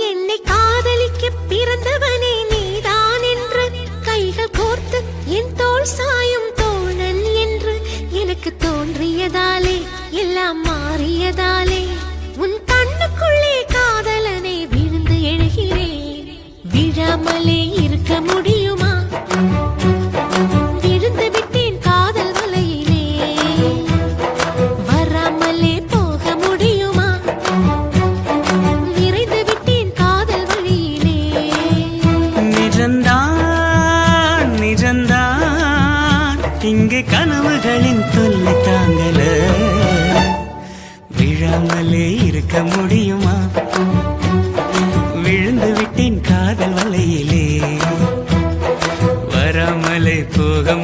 என்னை காதலிக்க பிறந்தவனே நீதான் என்று கைகள் கோர்த்து என் தோள் சாயும் தோழன் என்று எனக்கு தோன்றியதாலே எல்லாம் மாறியதாலே உன் கண்ணுக்குள்ளே காதலனை விழுந்து எழுகிறேன். விழாமலே இருக்க முடியுமா? விழுந்து விட்டேன் காதல் வலையிலே. வராமலே போக முடியுமா? நிறைந்து விட்டேன் காதல் வழியிலே. நிஜந்தான் நிஜந்தான் இங்கே கனவுகளின் தொல்லை தாங்கல. விழாமலே இருக்க முடியுமா? விழுந்து விட்டேன் காதல் வலையிலே. வராமலே போக